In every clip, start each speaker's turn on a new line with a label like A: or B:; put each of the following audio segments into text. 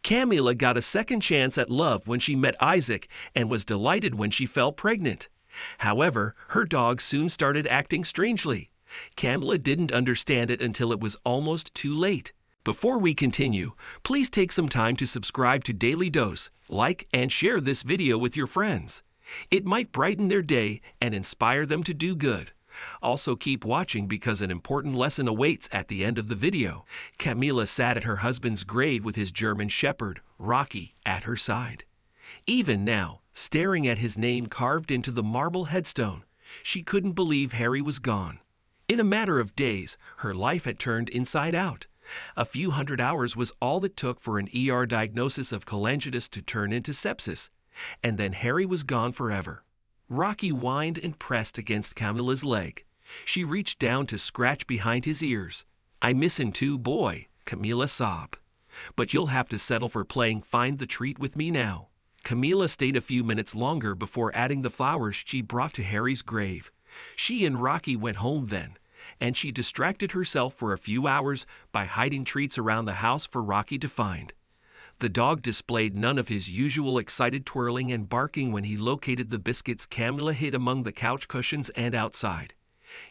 A: Camila got a second chance at love when she met Isaac and was delighted when she fell pregnant. However, her dog soon started acting strangely. Camila didn't understand it until it was almost too late. Before we continue, please take some time to subscribe to Dailydose, like and share this video with your friends. It might brighten their day and inspire them to do good. Also keep watching because an important lesson awaits at the end of the video. Camila sat at her husband's grave with his German Shepherd, Rocky, at her side. Even now, staring at his name carved into the marble headstone, she couldn't believe Harry was gone. In a matter of days, her life had turned inside out. A few hundred hours was all it took for an ER diagnosis of cholangitis to turn into sepsis, and then Harry was gone forever. Rocky whined and pressed against Camila's leg. She reached down to scratch behind his ears. "I miss him too, boy," Camila sobbed. "But you'll have to settle for playing find the treat with me now." Camila stayed a few minutes longer before adding the flowers she brought to Harry's grave. She and Rocky went home then, and she distracted herself for a few hours by hiding treats around the house for Rocky to find. The dog displayed none of his usual excited twirling and barking when he located the biscuits Camila hid among the couch cushions and outside.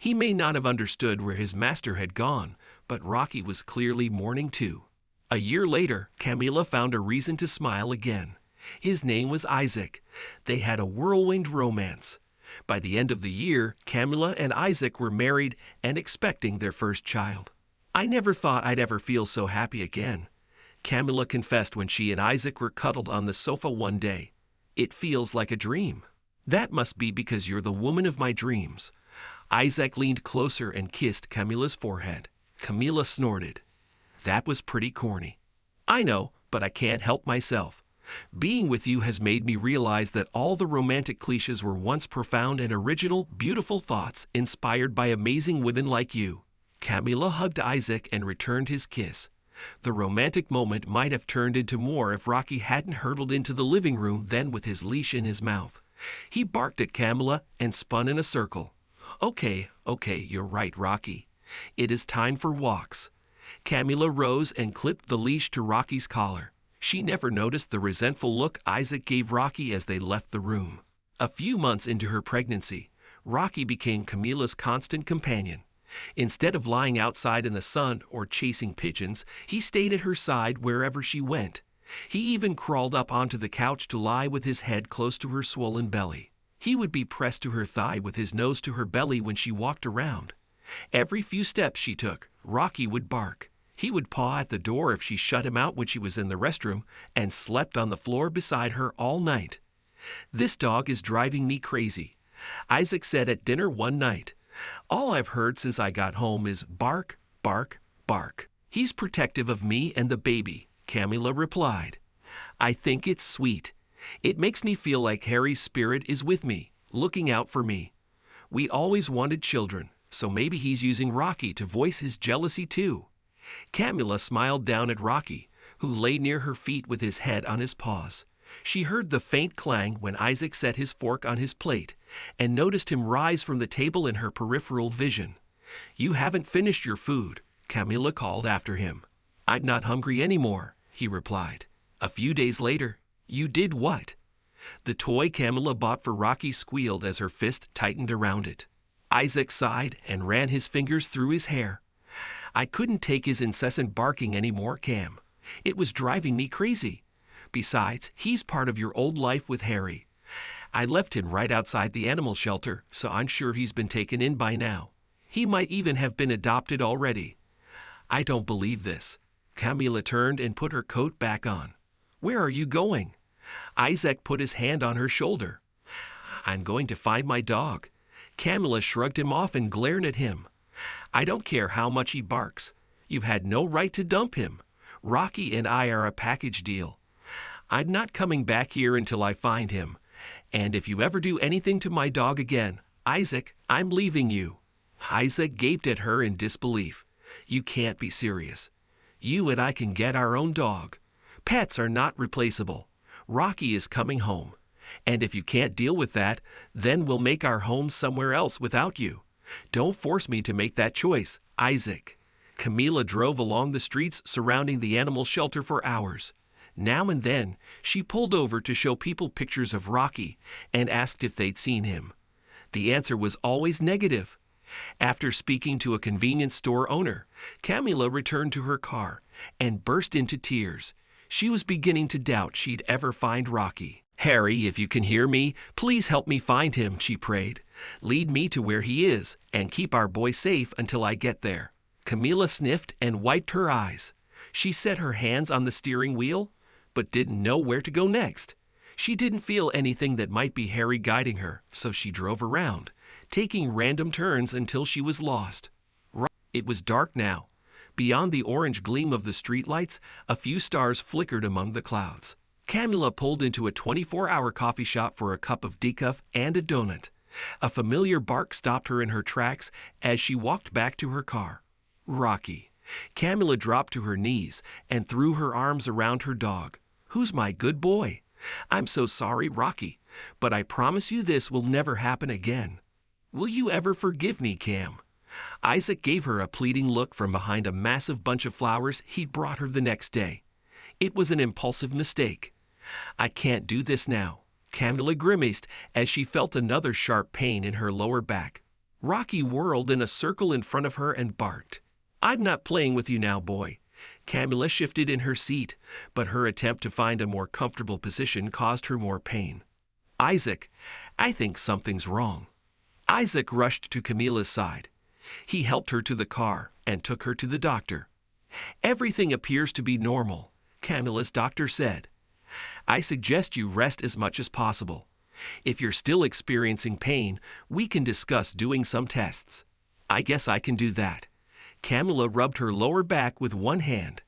A: He may not have understood where his master had gone, but Rocky was clearly mourning too. A year later, Camila found a reason to smile again. His name was Isaac. They had a whirlwind romance. By the end of the year, Camila and Isaac were married and expecting their first child. "I never thought I'd ever feel so happy again," Camila confessed when she and Isaac were cuddled on the sofa one day. "It feels like a dream." "That must be because you're the woman of my dreams." Isaac leaned closer and kissed Camila's forehead. Camila snorted. "That was pretty corny." "I know, but I can't help myself. Being with you has made me realize that all the romantic cliches were once profound and original, beautiful thoughts inspired by amazing women like you." Camila hugged Isaac and returned his kiss. The romantic moment might have turned into more if Rocky hadn't hurtled into the living room then with his leash in his mouth. He barked at Camila and spun in a circle. Okay, you're right, Rocky. It is time for walks." Camila rose and clipped the leash to Rocky's collar. She never noticed the resentful look Isaac gave Rocky as they left the room. A few months into her pregnancy, Rocky became Camila's constant companion. Instead of lying outside in the sun or chasing pigeons, he stayed at her side wherever she went. He even crawled up onto the couch to lie with his head close to her swollen belly. He would be pressed to her thigh with his nose to her belly when she walked around. Every few steps she took, Rocky would bark. He would paw at the door if she shut him out when she was in the restroom and slept on the floor beside her all night. "This dog is driving me crazy," Isaac said at dinner one night. "All I've heard since I got home is bark, bark, bark." "He's protective of me and the baby," Camila replied. "I think it's sweet. It makes me feel like Harry's spirit is with me, looking out for me. We always wanted children, so maybe he's using Rocky to voice his jealousy too." Camila smiled down at Rocky, who lay near her feet with his head on his paws. She heard the faint clang when Isaac set his fork on his plate, and noticed him rise from the table in her peripheral vision. "You haven't finished your food," Camila called after him. "I'm not hungry anymore," he replied. A few days later, "You did what?" The toy Camila bought for Rocky squealed as her fist tightened around it. Isaac sighed and ran his fingers through his hair. "I couldn't take his incessant barking anymore, Cam. It was driving me crazy. Besides, he's part of your old life with Harry. I left him right outside the animal shelter, so I'm sure he's been taken in by now. He might even have been adopted already." "I don't believe this." Camila turned and put her coat back on. "Where are you going?" Isaac put his hand on her shoulder. "I'm going to find my dog." Camila shrugged him off and glared at him. "I don't care how much he barks. You've had no right to dump him. Rocky and I are a package deal. I'm not coming back here until I find him. And if you ever do anything to my dog again, Isaac, I'm leaving you." Isaac gaped at her in disbelief. "You can't be serious. You and I can get our own dog. Pets are not replaceable. Rocky is coming home. And if you can't deal with that, then we'll make our home somewhere else without you. Don't force me to make that choice, Isaac." Camila drove along the streets surrounding the animal shelter for hours. Now and then, she pulled over to show people pictures of Rocky and asked if they'd seen him. The answer was always negative. After speaking to a convenience store owner, Camila returned to her car and burst into tears. She was beginning to doubt she'd ever find Rocky. "Harry, if you can hear me, please help me find him," she prayed. "Lead me to where he is and keep our boy safe until I get there." Camila sniffed and wiped her eyes. She set her hands on the steering wheel, but didn't know where to go next. She didn't feel anything that might be Harry guiding her, so she drove around, taking random turns until she was lost. It was dark now. Beyond the orange gleam of the streetlights, a few stars flickered among the clouds. Camila pulled into a 24-hour coffee shop for a cup of decaf and a donut. A familiar bark stopped her in her tracks as she walked back to her car. Rocky. Camila dropped to her knees and threw her arms around her dog. "Who's my good boy? I'm so sorry, Rocky, but I promise you this will never happen again. Will you ever forgive me, Cam?" Isaac gave her a pleading look from behind a massive bunch of flowers he'd brought her the next day. It was an impulsive mistake. "I can't do this now." Camila grimaced as she felt another sharp pain in her lower back. Rocky whirled in a circle in front of her and barked. "I'm not playing with you now, boy." Camila shifted in her seat, but her attempt to find a more comfortable position caused her more pain. "Isaac, I think something's wrong." Isaac rushed to Camila's side. He helped her to the car and took her to the doctor. "Everything appears to be normal," Camila's doctor said. "I suggest you rest as much as possible. If you're still experiencing pain, we can discuss doing some tests." "I guess I can do that." Camila rubbed her lower back with one hand.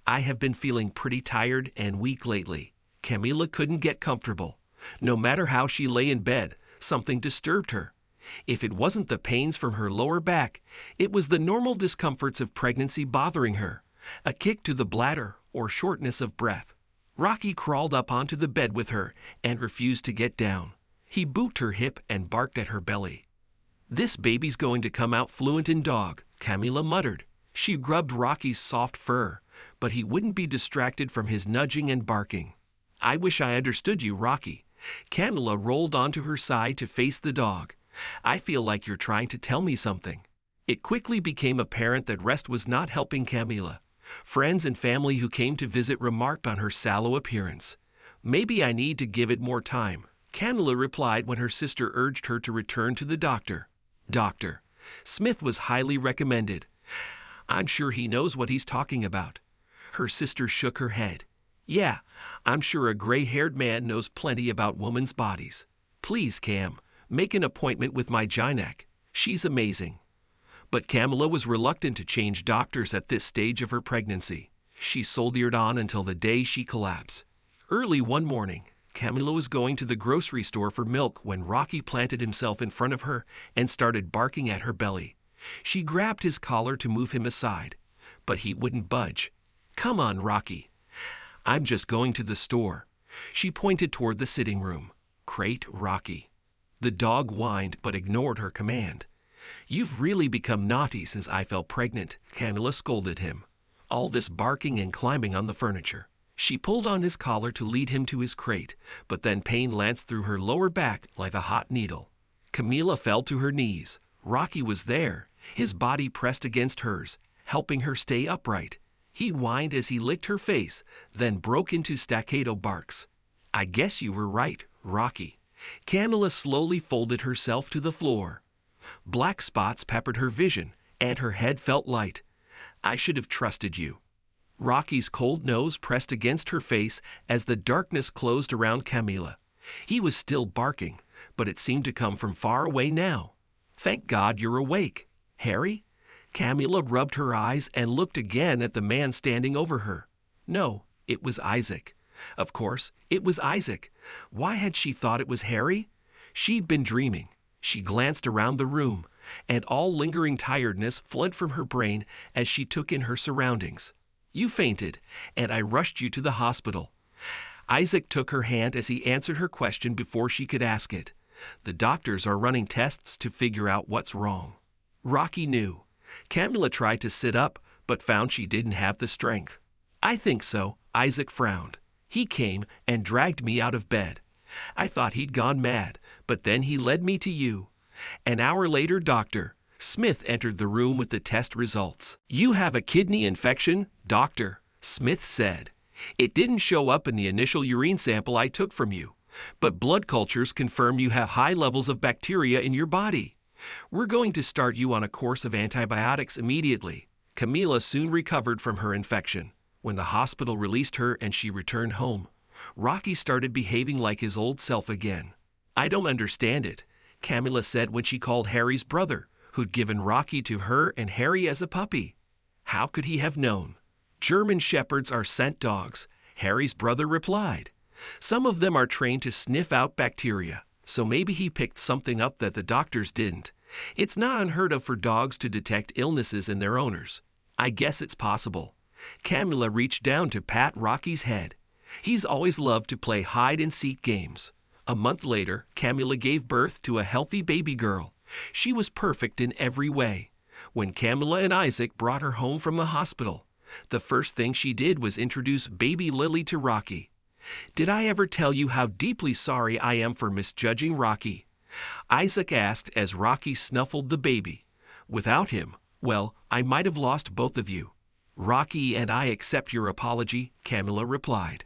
A: "I have been feeling pretty tired and weak lately." Camila couldn't get comfortable. No matter how she lay in bed, something disturbed her. If it wasn't the pains from her lower back, it was the normal discomforts of pregnancy bothering her, a kick to the bladder or shortness of breath. Rocky crawled up onto the bed with her and refused to get down. He booped her hip and barked at her belly. "This baby's going to come out fluent in dog," Camila muttered. She rubbed Rocky's soft fur, but he wouldn't be distracted from his nudging and barking. "I wish I understood you, Rocky." Camila rolled onto her side to face the dog. "I feel like you're trying to tell me something." It quickly became apparent that rest was not helping Camila. Friends and family who came to visit remarked on her sallow appearance. "Maybe I need to give it more time," Camila replied when her sister urged her to return to the doctor. "Dr. Smith was highly recommended. I'm sure he knows what he's talking about." Her sister shook her head. "Yeah, I'm sure a gray-haired man knows plenty about women's bodies. Please, Cam, make an appointment with my gynac. She's amazing." But Camila was reluctant to change doctors at this stage of her pregnancy. She soldiered on until the day she collapsed. Early one morning, Camila was going to the grocery store for milk when Rocky planted himself in front of her and started barking at her belly. She grabbed his collar to move him aside, but he wouldn't budge. "Come on, Rocky." "I'm just going to the store." She pointed toward the sitting room. "Crate, Rocky." The dog whined but ignored her command. "You've really become naughty since I fell pregnant," Camila scolded him. "All this barking and climbing on the furniture." She pulled on his collar to lead him to his crate, but then pain lanced through her lower back like a hot needle. Camila fell to her knees. Rocky was there, his body pressed against hers, helping her stay upright. He whined as he licked her face, then broke into staccato barks. "I guess you were right, Rocky." Camila slowly folded herself to the floor. Black spots peppered her vision, and her head felt light. "I should have trusted you." Rocky's cold nose pressed against her face as the darkness closed around Camila. He was still barking, but it seemed to come from far away now. "Thank God you're awake. Harry?" Camila rubbed her eyes and looked again at the man standing over her. No, it was Isaac. Of course, it was Isaac. Why had she thought it was Harry? She'd been dreaming. She glanced around the room, and all lingering tiredness fled from her brain as she took in her surroundings. "You fainted, and I rushed you to the hospital." Isaac took her hand as he answered her question before she could ask it. "The doctors are running tests to figure out what's wrong." Rocky knew. Camila tried to sit up, but found she didn't have the strength. "I think so," Isaac frowned. He came and dragged me out of bed. I thought he'd gone mad, but then he led me to you. An hour later, Dr. Smith entered the room with the test results. You have a kidney infection, Dr. Smith said. It didn't show up in the initial urine sample I took from you, but blood cultures confirm you have high levels of bacteria in your body. We're going to start you on a course of antibiotics immediately. Camila soon recovered from her infection. When the hospital released her and she returned home, Rocky started behaving like his old self again. I don't understand it, Camila said when she called Harry's brother, who'd given Rocky to her and Harry as a puppy. How could he have known? German shepherds are scent dogs, Harry's brother replied. Some of them are trained to sniff out bacteria, so maybe he picked something up that the doctors didn't. It's not unheard of for dogs to detect illnesses in their owners. I guess it's possible. Camila reached down to pat Rocky's head. He's always loved to play hide-and-seek games. A month later, Camila gave birth to a healthy baby girl. She was perfect in every way. When Camila and Isaac brought her home from the hospital, the first thing she did was introduce baby Lily to Rocky. Did I ever tell you how deeply sorry I am for misjudging Rocky? Isaac asked as Rocky snuffled the baby. Without him, well, I might have lost both of you. Rocky and I accept your apology, Camila replied.